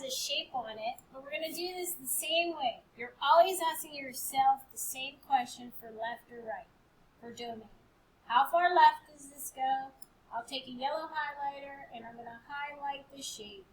has a shape on it, but we're going to do this the same way. You're always asking yourself the same question for left or right for domain. How far left does this go? I'll take a yellow highlighter and I'm going to highlight the shape.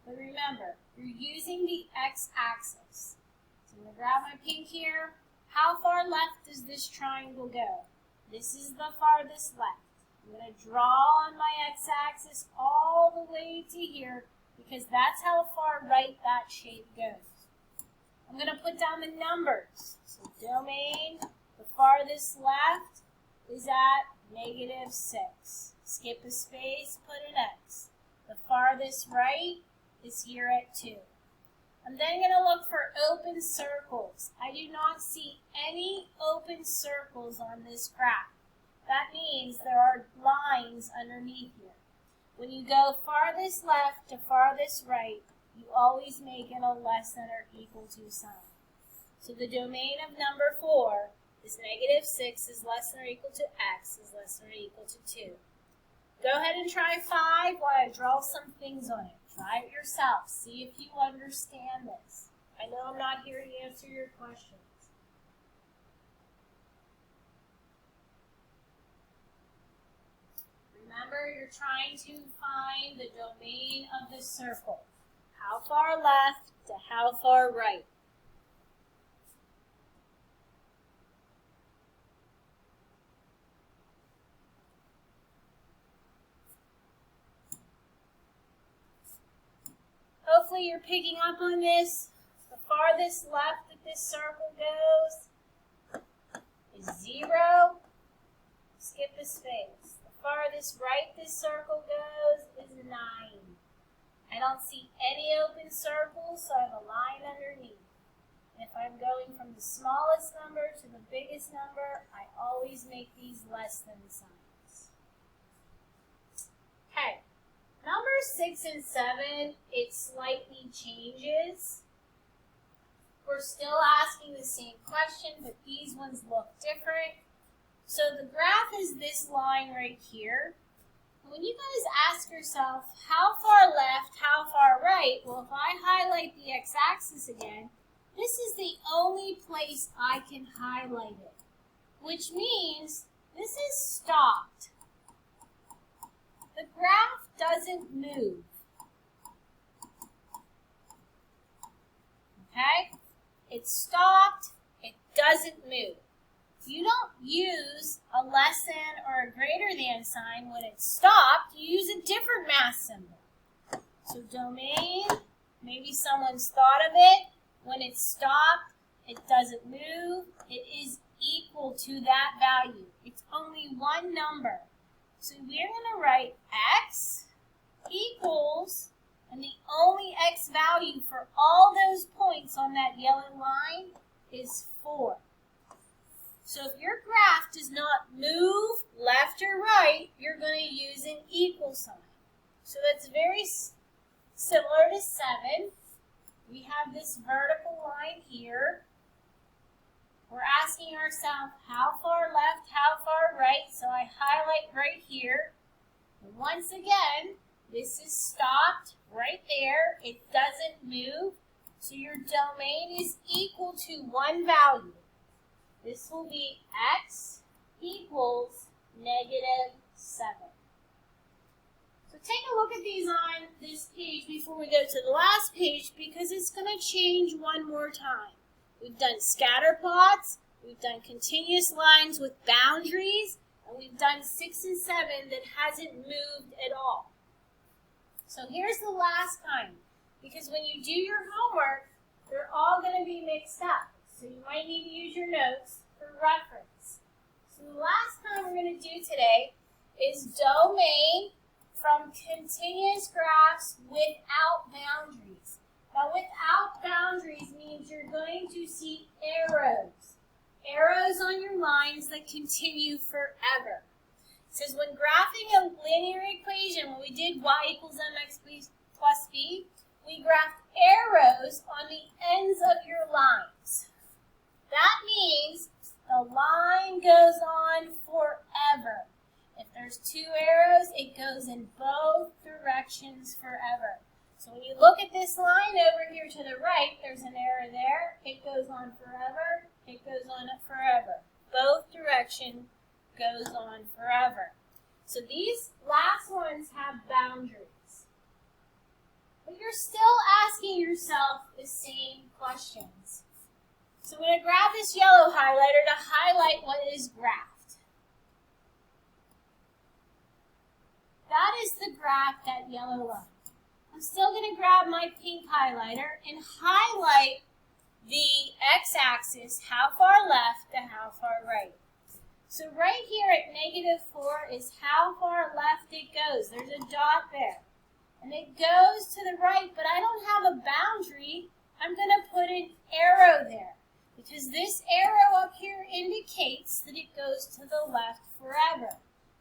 But remember, you're using the x-axis. So I'm going to grab my pink here. How far left does this triangle go? This is the farthest left. I'm going to draw on my x-axis all the way to here because that's how far right that shape goes. I'm going to put down the numbers. So domain, the farthest left is at -6. Skip a space, put an X. The farthest right is here at 2. I'm then going to look for open circles. I do not see any open circles on this graph. That means there are lines underneath here. When you go farthest left to farthest right, you always make it a less than or equal to sign. So the domain of number 4 is -6 is less than or equal to x is less than or equal to 2. Go ahead and try 5 while I draw some things on it. Try it yourself. See if you understand this. I know I'm not here to answer your questions. Remember, you're trying to find the domain of the circle. How far left to how far right? Hopefully you're picking up on this. The farthest left that this circle goes is 0. Skip a space. The farthest right this circle goes is 9. I don't see any open circles, so I have a line underneath. And if I'm going from the smallest number to the biggest number, I always make these less than signs. Okay. Numbers 6 and 7, it slightly changes. We're still asking the same question, but these ones look different. So the graph is this line right here. When you guys ask yourself, how far left, how far right? Well, if I highlight the x-axis again, this is the only place I can highlight it, which means this is stopped. The graph doesn't move. Okay? It's stopped. It doesn't move. You don't use a less than or a greater than sign when it's stopped. You use a different math symbol. So domain, maybe someone's thought of it. When it's stopped, it doesn't move. It is equal to that value. It's only one number. So we're going to write x equals, and the only x value for all those points on that yellow line is 4. So if your graph does not move left or right, you're going to use an equal sign. So that's very similar to 7. We have this vertical line here. We're asking ourselves how far left, how far right, so I highlight right here. And once again, this is stopped right there. It doesn't move, so your domain is equal to one value. This will be x equals -7. So take a look at these on this page before we go to the last page because it's going to change one more time. We've done scatter plots, we've done continuous lines with boundaries, and we've done 6 and 7 that hasn't moved at all. So here's the last kind, because when you do your homework, they're all going to be mixed up. So you might need to use your notes for reference. So the last kind we're going to do today is domain from continuous graphs without boundaries. Now, without boundaries means you're going to see arrows. Arrows on your lines that continue forever. It says when graphing a linear equation, when we did y equals mx plus b, we graphed arrows on the ends of your lines. That means the line goes on forever. If there's 2 arrows, it goes in both directions forever. So when you look at this line over here to the right, there's an arrow there. It goes on forever. It goes on forever. Both direction goes on forever. So these last ones have boundaries. But you're still asking yourself the same questions. So I'm going to grab this yellow highlighter to highlight what is graphed. That is the graph, that yellow line. I'm still going to grab my pink highlighter and highlight the x-axis, how far left to how far right. So right here at -4 is how far left it goes. There's a dot there. And it goes to the right, but I don't have a boundary. I'm going to put an arrow there, because this arrow up here indicates that it goes to the left forever.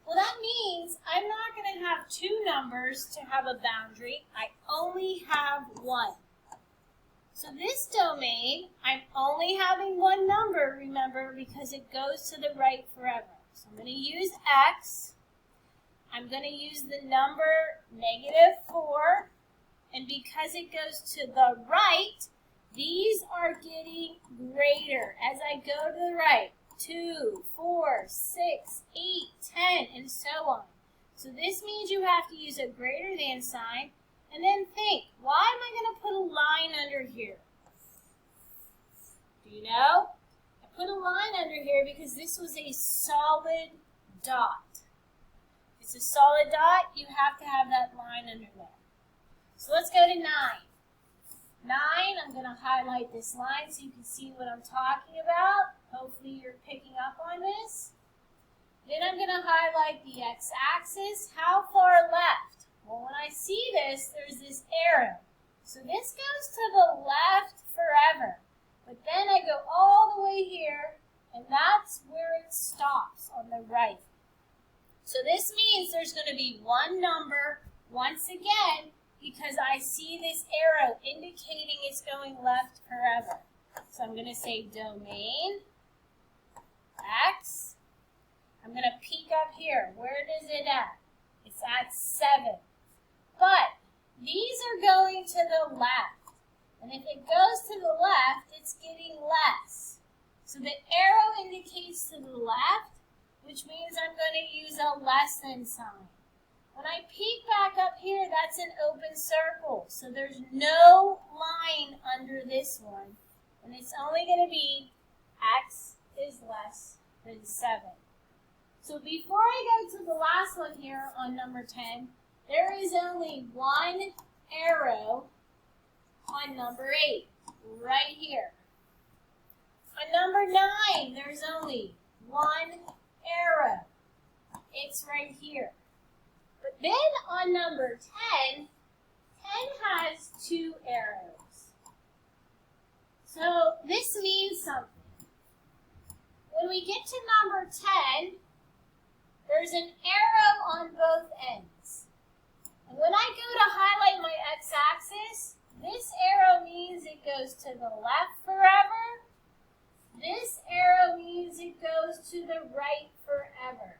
Well, that means I'm not going to have two numbers to have a boundary. I only have one. So this domain, I'm only having one number, remember, because it goes to the right forever. So I'm going to use x. I'm going to use the number -4. And because it goes to the right, these are getting greater as I go to the right. 2, 4, 6, 8, 10, and so on. So this means you have to use a greater than sign, and then think, why am I going to put a line under here? Do you know? I put a line under here because this was a solid dot. If it's a solid dot, you have to have that line under there. So let's go to 9. 9, I'm going to highlight this line so you can see what I'm talking about. Hopefully you're picking up on this. Then I'm going to highlight the x-axis. How far left? Well, when I see this, there's this arrow. So this goes to the left forever. But then I go all the way here, and that's where it stops on the right. So this means there's going to be one number once again, because I see this arrow indicating it's going left forever. So I'm going to say domain x. I'm going to peek up here. Where does it at? It's at 7. But these are going to the left. And if it goes to the left, it's getting less. So the arrow indicates to the left, which means I'm going to use a less than sign. When I peek back up here, that's an open circle. So there's no line under this one. And it's only going to be x is less than 7. So before I go to the last one here on number 10, there is only one arrow on number 8, right here. On number 9, there's only one arrow. It's right here. But then on number 10, 10 has 2 arrows. So this means something. When we get to number 10, there's an arrow on both ends. And when I go to highlight my x-axis, this arrow means it goes to the left forever. This arrow means it goes to the right forever.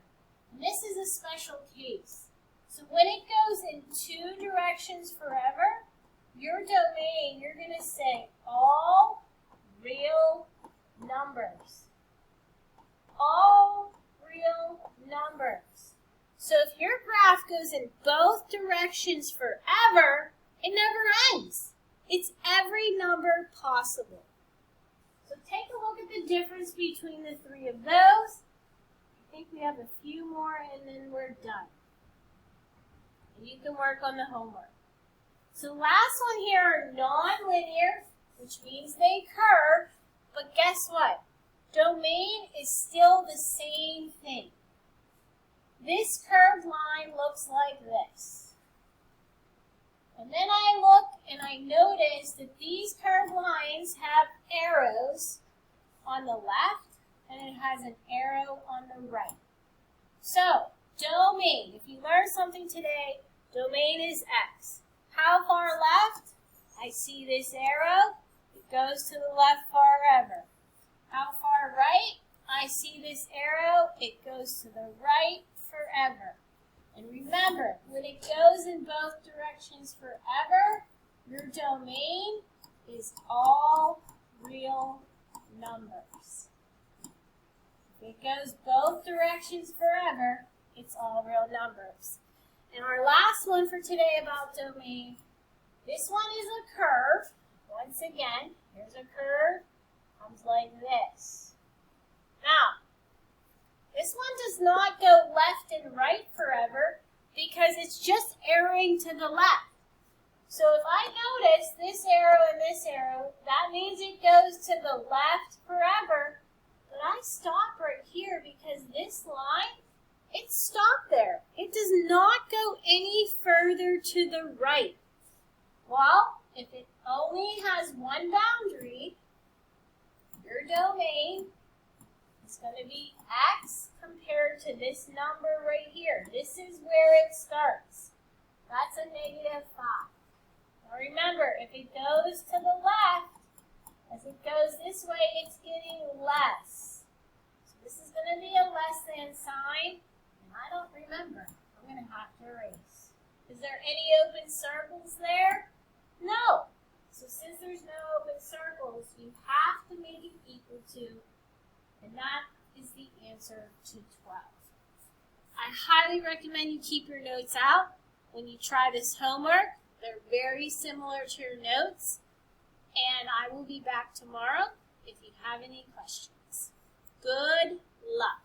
And this is a special case. So when it goes in 2 directions forever, your domain, you're going to say all real numbers. All real numbers. So if your graph goes in both directions forever, it never ends. It's every number possible. So take a look at the difference between the 3 of those. I think we have a few more and then we're done. And you can work on the homework. So last one here are non-linear, which means they curve, but guess what? Domain is still the same thing. This curved line looks like this. And then I look and I notice that these curved lines have arrows on the left and it has an arrow on the right. So, domain, if you learned something today, domain is x. How far left? I see this arrow. It goes to the left forever. How far right? I see this arrow. It goes to the right forever. And remember, when it goes in both directions forever, Your domain is all real numbers. If it goes both directions forever, it's all real numbers. And our last one for today about domain, this one is a curve. Once again, here's a curve, comes like this. Now, this one does not go left and right forever because it's just arrowing to the left. So if I notice this arrow and this arrow, that means it goes to the left forever. But I stop right here because this line, it stopped there. It does not go any further to the right. Well, if it only has one boundary, your domain is going to be x compared to this number right here. This is where it starts. That's a -5. Now remember, if it goes to the left, as it goes this way, it's getting less. So this is going to be a less than sign, and I don't remember. I'm going to have to erase. Is there any open circles there? No. So since there's no open circles, you have to make it equal to, and that is the answer to 12. I highly recommend you keep your notes out when you try this homework. They're very similar to your notes, and I will be back tomorrow if you have any questions. Good luck.